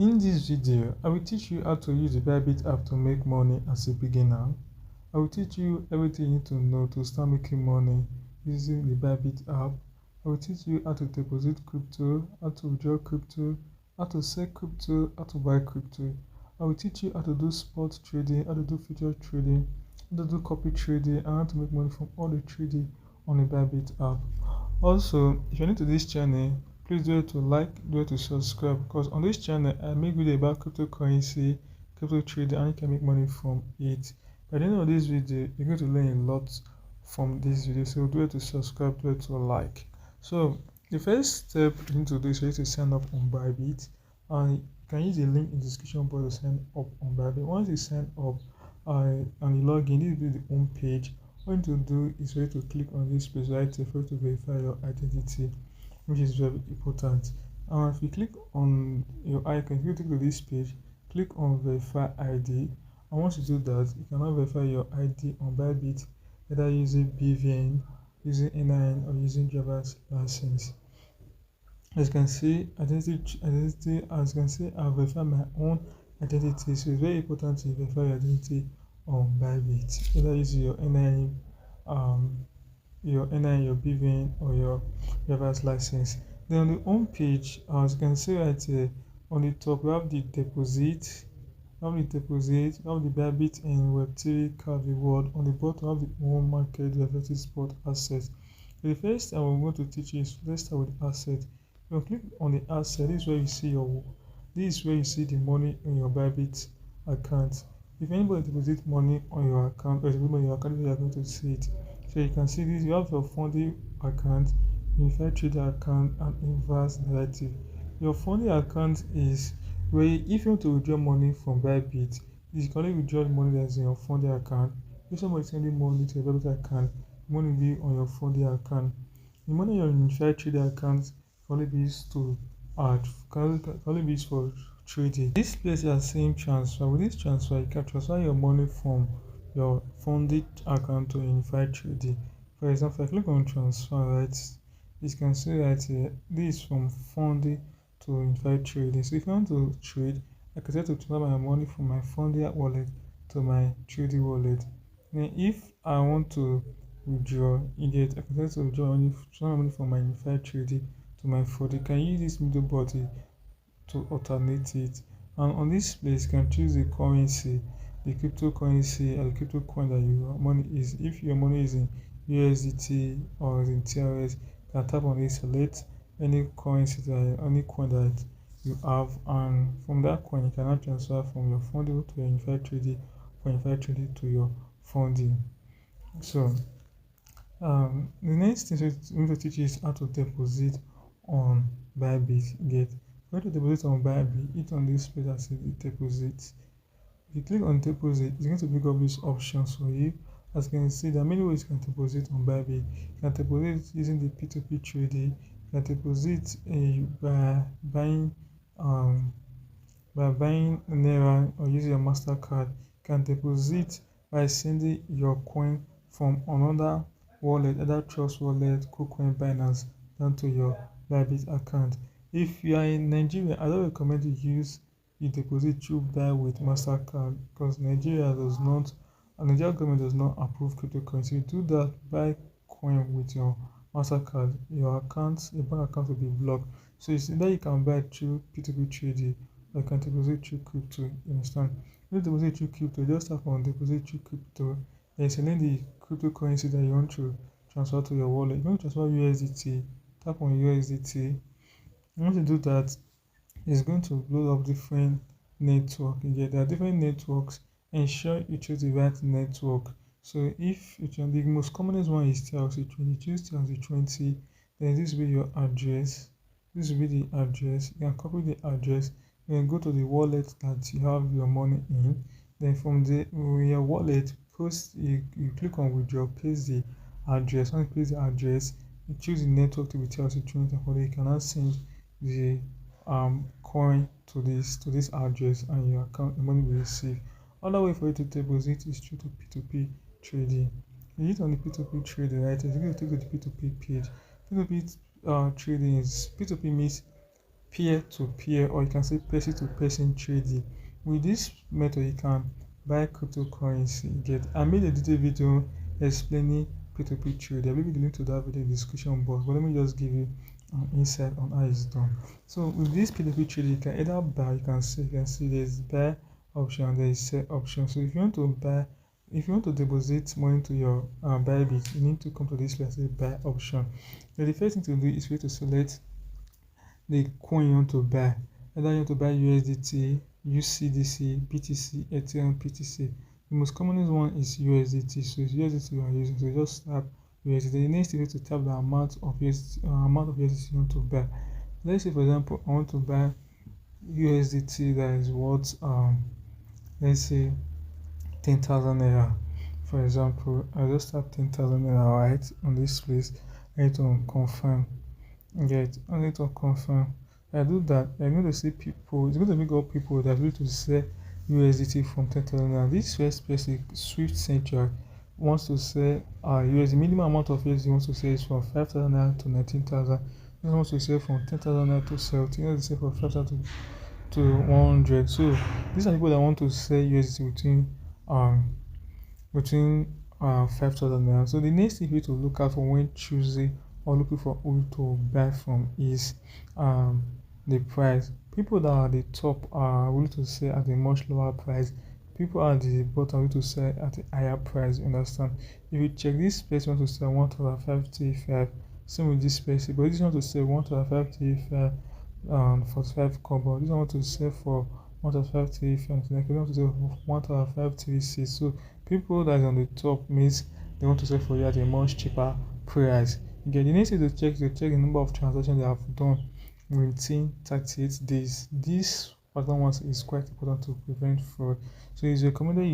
In this video, I will teach you how to use the Bybit app to make money as a beginner. I will teach you everything you need to know to start making money using the Bybit app. I will teach you how to deposit crypto, how to withdraw crypto, how to sell crypto, how to buy crypto. I will teach you how to do spot trading, how to do future trading, how to do copy trading, and how to make money from all the trading on the Bybit app. Also, if you're new to this channel, please do it to like, do it to subscribe, because on this channel I make video about cryptocurrency, crypto trading, and you can make money from it. By the end of this video, you're going to learn a lot from this video, so do it to subscribe, do it to like. So the first step you need to do is you need to sign up on Bybit, and you can use the link in the description below to sign up on Bybit. Once you sign up and you log in, this will be the home page. What you need to do is for you to click on this page right here for you to verify your identity, which is very important. And if you click on your icon, if you click to this page, click on verify ID. And once you do that, you can now verify your ID on Bybit, either using BVN, using NIN, or using driver's license. As you can see, identity. As you can see, I've verified my own identity. So it's very important to verify your identity on Bybit, either using your NIN, your BVN, or your driver's license. Then on the home page, as you can see right here, on the top we have the deposit, we have the Bybit and Web3 card reward. On the bottom we have the home market, the affected spot assets. So the first thing I'm going to teach you is, let's start with the asset. You click on the asset. This is where you see the money in your Bybit account. If anybody deposit money on your account, or deposit money on your account, you are going to see it. So you can see this. You have your funding account, unified trader account, and inverse narrative. Your funding account is where, if you want to withdraw money from Bybit, you can only withdraw the money that's in your funding account. If somebody is sending money to your Bybit account, the money will be on your funding account. The money on your unified trader account can only be used to can only be used for trading. This place you are seeing transfer. With this transfer, you can transfer your money from your funded account to unified trading. For example, if I click on transfer, right, you can see right here, this is from funding to unified trading. So if I want to trade, I can set to transfer my money from my funded wallet to my trading wallet. Then if I want to withdraw, I can set to withdraw money from my unified trading to my funding. You can use this middle button to alternate it. And on this place, you can choose the currency, the cryptocurrency, or the crypto coin that your money is. If your money is in USDT or is in TRS, you can tap on this, select any currency any coin that you have, and from that coin you can now transfer from your funding to your unified trading, from unified trading to your funding. So the next thing we need to teach you is how to deposit on Bybit. Get where to deposit on Bybit, hit on this page that says deposit. If you click on deposit, it's going to pick up these options for you. As you can see, there are many ways you can deposit on Bybit. You can deposit using the P2P trading. You can deposit by buying Naira or using your MasterCard. You can deposit by sending your coin from another wallet, either Trust Wallet, KuCoin, Binance, down to your Bybit account. If you are in Nigeria, I don't recommend you deposit through buy with MasterCard, because Nigeria government does not approve cryptocurrency. You do that, buy coin with your MasterCard, your bank account will be blocked. So it's either you can buy through P2P trading, or you can deposit through crypto. You understand? When you deposit through crypto, just tap on deposit through crypto, then select the cryptocurrency that you want to transfer to your wallet. If you want to transfer USDT, tap on USDT. Once you do that, it's going to load up different network. There are different networks. Ensure you choose the right network. So if the most commonest one is TRC20, choose TRC20. Then this will be your address. This will be the address. You can copy the address. Then go to the wallet that you have your money in. Then from your wallet, you click on withdraw, paste the address. Once you paste the address, you choose the network to be TRC20, and you can now send the coin to this address, and your money will receive. Other way for you to deposit is through to P2P trading. You hit on the P2P trading, right? It's going to take you to the P2P page. P2P trading is P2P means peer-to-peer, or you can say person-to-person trading. With this method, you can buy cryptocurrency. I made a detailed video explaining P2P trade. I will leave the link to that video in the description box. But let me just give you an insight on how it's done. So with this P2P trade, you can either buy, you can see there's buy option and there is sell option. So if you want to buy, if you want to deposit money to your Bybit, you need to come to this place and say buy option. So the first thing to do is for you to select the coin you want to buy. Either you want to buy USDT, UCDC, BTC, Ethereum, PTC. The most common one is USDT, so it's USDT you are using. So just tap USDT. The next thing is to tap the amount of USDT you want to buy. Let's say for example I want to buy USDT that is worth let's say 10,000 naira. For example, I just tap 10,000 naira right on this place. I need to confirm. I need to confirm. I do that. I'm going to see people. It's going to make up people that will to sell USDT from 10,000 naira. This first person, Swift Central, wants to sell USD. Minimum amount of USD wants to sell is from 5,000 naira to 19,000. This wants to sell from 10,000 naira to 17. Wants to sell from 5,000 to 100. So these are people that want to sell USDT between 5,000 naira. So the next thing you need to look out for when choosing or looking for who to buy from is the price. People that are at the top are willing to sell at a much lower price. People at the bottom are willing to sell at a higher price. You understand? If you check this space, want to sell 1,535. Same with this space, but this want to sell 1,535 45 kobo. This one want to sell for 1,535. This want to sell for 1,536. So people that is on the top means they want to sell for you at a much cheaper price. The next thing to check the number of transactions they have done within 38 days. This particular one is quite important to prevent fraud. So it's recommended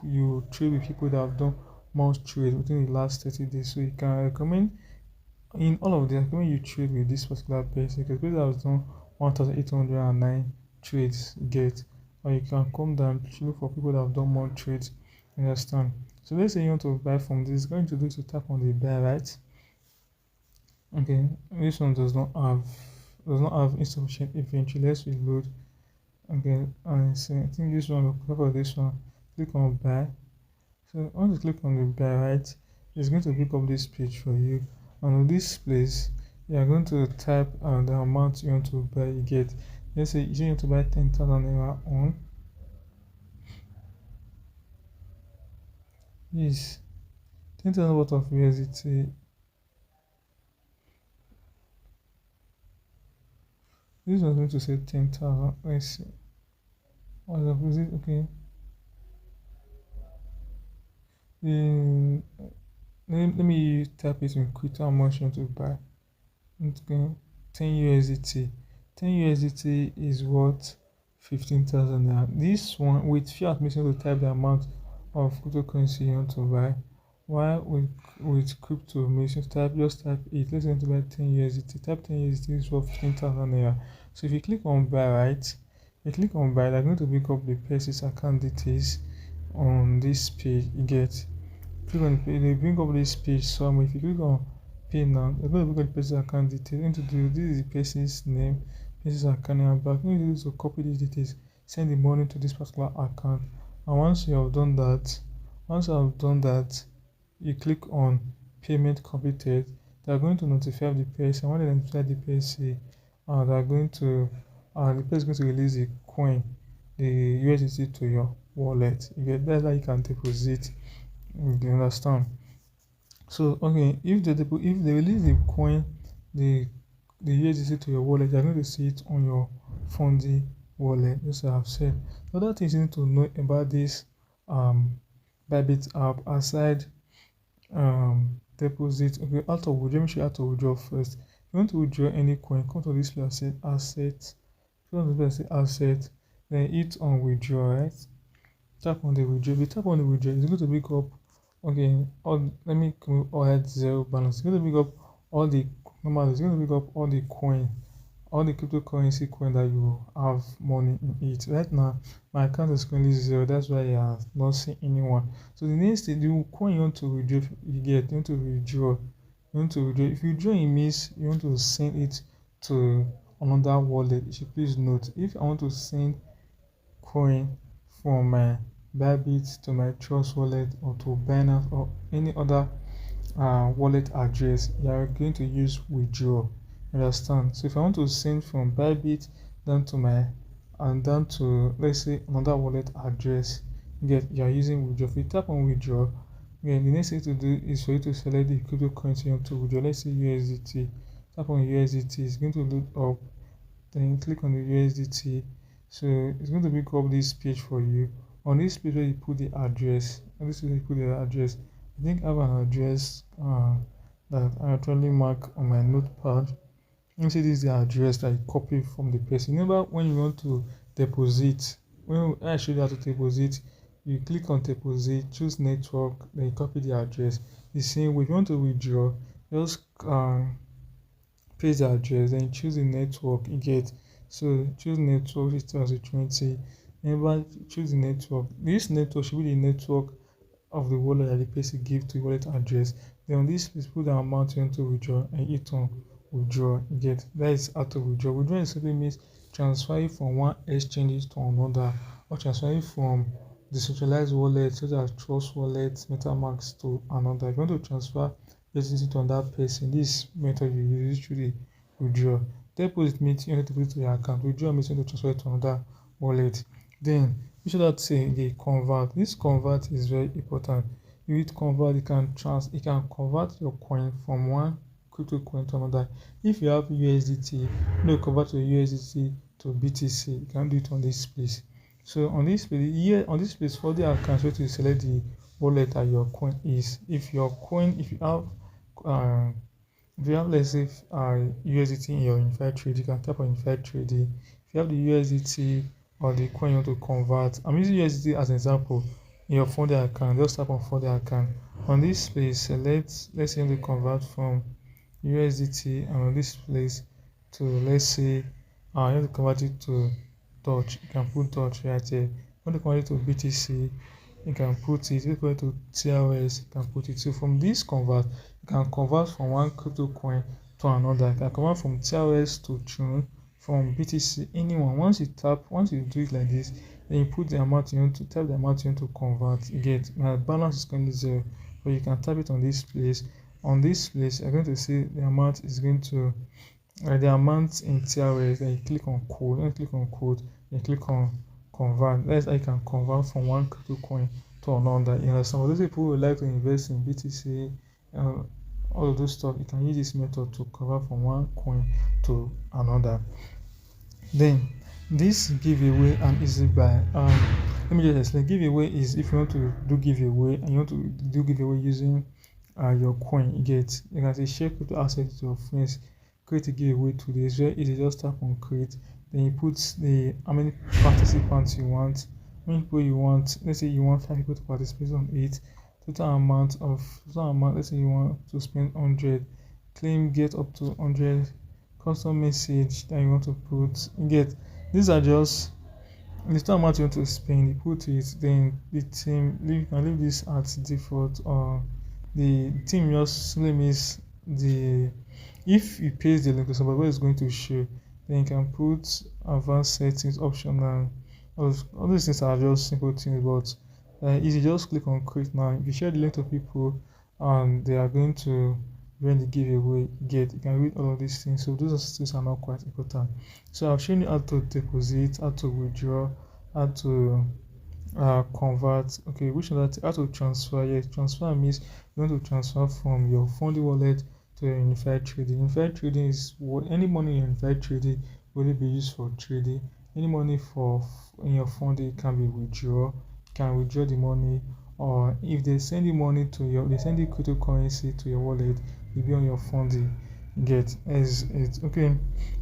you trade with people that have done more trade within the last 30 days. So you can recommend in all of them, I recommend you trade with this particular person because people that have done 1,809 trades or you can come down to look for people that have done more trades. Understand? So let's say you want to buy from this, going to do to tap on the buy, right? Okay, this one does not have insufficient inventory. Let's reload. Okay, and so I think this one will cover this one. Click on buy. So once you click on the buy, right, it's going to pick up this page for you. And on this place, you are going to type the amount you want to buy. Let's say you want to buy 10,000 naira on. Yes, 10,000 worth of USDT. This was going to say 10,000. Let's see. Is it okay? Let me type it in quick how much you want to buy. Okay, 10 USDT. 10 USDT is worth 15,000 naira. This one with fiat means you have to type the amount of cryptocurrency you want to buy. While with crypto means you just type it. Let's say you want to buy 10 USDT. Type 10 USDT is worth 15,000 naira. So if you click on buy, right? You click on buy, they're going to pick up the person's account details on this page. Click on the page, they bring up this page somewhere. If you click on pay now, they're going to bring up the person's account details. This is the person's name, person's account number. But you need to copy these details, send the money to this particular account. And once you have done that, you click on payment completed. They are going to notify the person. When they notify the person, the person is going to release the coin, the USDT to your wallet. That's how you can deposit. You understand? So okay, if they release the coin, the USDT to your wallet, you're going to see it on your Fondi wallet. As I have said. Other things you need to know about this Bybit app aside deposit. Okay, out of withdrawal, let me show you how to withdraw first. If you want to withdraw any coin, come to this place and say asset. If you want to say asset, then hit on withdraw, right? Tap on the withdraw. If you tap on the withdraw, it's going to pick up. Okay, let me add zero balance. It's going to pick up all the it's going to pick up all the cryptocurrency coin that you have money in it. Right now, my account is currently zero. That's why I have not seen anyone. So the next thing, the coin you want to withdraw, you want to withdraw. If you withdraw, it means you want to send it to another wallet, you should please note, if I want to send coin from my Bybit to my Trust wallet or to Binance or any other wallet address, you are going to use withdraw. Understand? So if I want to send from Bybit down to my and down to, let's say, another wallet address, you are using withdraw. If you tap on withdraw, then the next thing to do is for you to select the cryptocurrency you want to withdraw. Let's say USDT. Tap on USDT. It's going to load up. Then you click on the USDT. So it's going to pick up this page for you. On this page where you put the address, on this page where you put the address, I think I have an address that I actually mark on my notepad. Let me see, this is the address that I copy from the person. Remember when you want to deposit, when I showed you how to deposit, you click on deposit, choose network, then you copy the address. The same way, if you want to withdraw, just paste the address, then choose the network you get. So choose network 2020. Remember, choose the network. This network should be the network of the wallet that the person give to the wallet address. Then on this, please put the amount you want to withdraw and hit on withdraw. You get, that is how to withdraw. Withdraw simply means transferring from one exchange to another, or transferring from decentralized wallets such as Trust Wallet, MetaMask to another. If you want to transfer USDT to another person, this method you use usually withdraw. Deposit means you want to put it to your account. Withdraw means you want to transfer it to another wallet. Then you should not say the convert. This convert is very important. You need convert, you can convert your coin from one crypto coin to another. If you have USDT, you convert your USDT to BTC. You can do it on this place. So on this place, here on this place for the account, you to select the wallet that your coin is. If you have, let's say, USDT in your unified trade, you can tap on unified trading. If you have the USDT or the coin you want to convert, I'm using USDT as an example. In your funded account, just tap on funded account. On this place, select, let's say you want to convert from USDT, and on this place to, let's say, you want to convert it to Dutch, you can put Dutch right here. You want to convert it to BTC, you can put it. If you convert it to TRS, you can put it. So from this convert, you can convert from one crypto coin to another. You can convert from TRS to Tune, from BTC, anyone. Once you do it like this, then you put the amount you want to type, the amount you want to convert. You get, my balance is currently 0, but you can type it on this place. On this place, you're going to see the amount is going to the amount in TRS. Then you click on code. Then you click on code. Then you click on convert. That's how you can convert from one crypto coin to another. You know, some of those people who like to invest in BTC, all of those stuff, you can use this method to convert from one coin to another. Then this giveaway and easy buy. Let me just explain. Giveaway is if you want to do giveaway and you want to do giveaway using your coin. You can say share crypto assets to your friends. Create a giveaway today. It's very easy. Just tap on create. Then you put the how many participants you want, how many people you want. Let's say you want 5 people to participate on it. Total amount. Let's say you want to spend 100. Claim get up to 100. Custom message that you want to put. These are just the total amount you want to spend. You put it. Then the team. You can leave this at default, or the team just simply means the if you paste the link to somebody where it's going to show, then you can put advanced settings, optional. All these things are just simple things, but easy. Just click on create now. If you share the link to people and they are going to run the giveaway, you can read all of these things. So those things are not quite important. So I've shown you how to deposit, how to withdraw, how to convert. Okay, which other how to transfer? Yes, transfer means you want to transfer from your funding wallet to your unified trading. Unified trading is what any money in unified trading will be used for trading. Any money in your funding can be withdraw. You can withdraw the money, or if they send you money they send you cryptocurrency to your wallet, it will be on your funding. It's okay.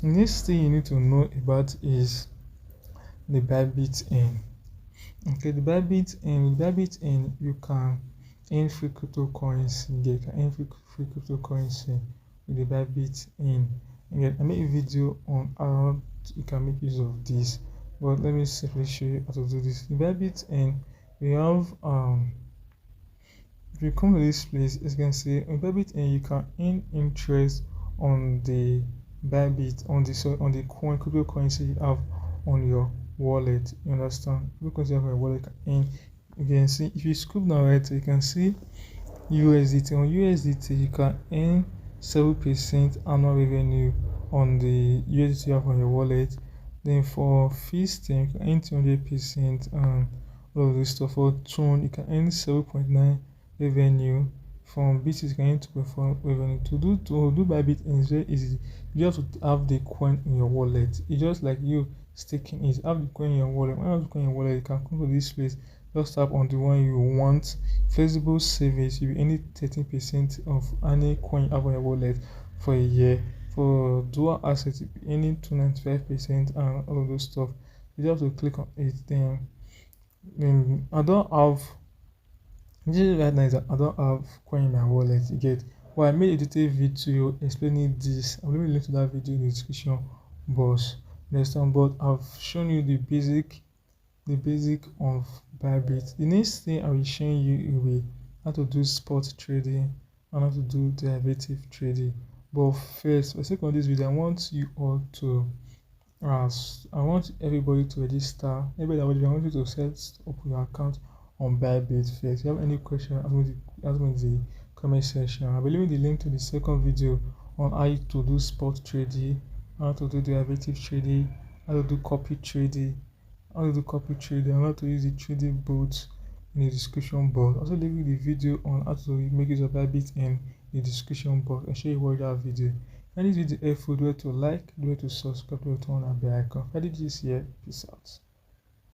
The next thing you need to know about is the Bybit in. Okay, the Bybit in you can earn free cryptocurrency. You can earn free cryptocurrency with the Bybit in. I made a video on how you can make use of this, but let me simply show you how to do this. The Bybit in, we have if you come to this place, as you can see, in Bybit in you can earn interest on the Bybit on the cryptocurrency you have on your wallet. You understand? Cryptocurrency you have on your wallet, and you can see if you scroll down right, you can see USDT. On USDT, you can earn 7% annual revenue on the USDT you have on your wallet. Then for Feasting, you can earn 200% and all of this stuff. For Tron, you can earn 7.9 revenue. From BT, you can earn 2.4 revenue. To do Bybit is very easy. You have to have the coin in your wallet. It's just like you staking it. Have the coin in your wallet. When you have the coin in your wallet, you can come to this place. Just tap on the one you want. Flexible savings, you earn 13% of any coin you have on your wallet for a year. For dual assets, you earning 295% and all of those stuff. You just have to click on it. Then I don't have this is right now is that I don't have coin in my wallet. You get. Well, I made a detailed video explaining this. I will leave a link to that video in the description box. Understand? But I've shown you the basic of Bybit. The next thing I will show you will be how to do spot trading and how to do derivative trading. But first, for the sake of this video, I want you all to I want everybody to register. Everybody, I want you to set up your account on Bybit first. If you have any question, ask me in the comment section. I'll be leaving the link to the second video on how to do spot trading, how to do derivative trading, how to do copy trading, and how to use the trading bot in the description box. Also leaving the video on how to make use of Bybit in the description box. I'll show you watch that video. And this video helpful, do it to like, do it to subscribe, do it to turn on the bell icon. I did this here. Peace out.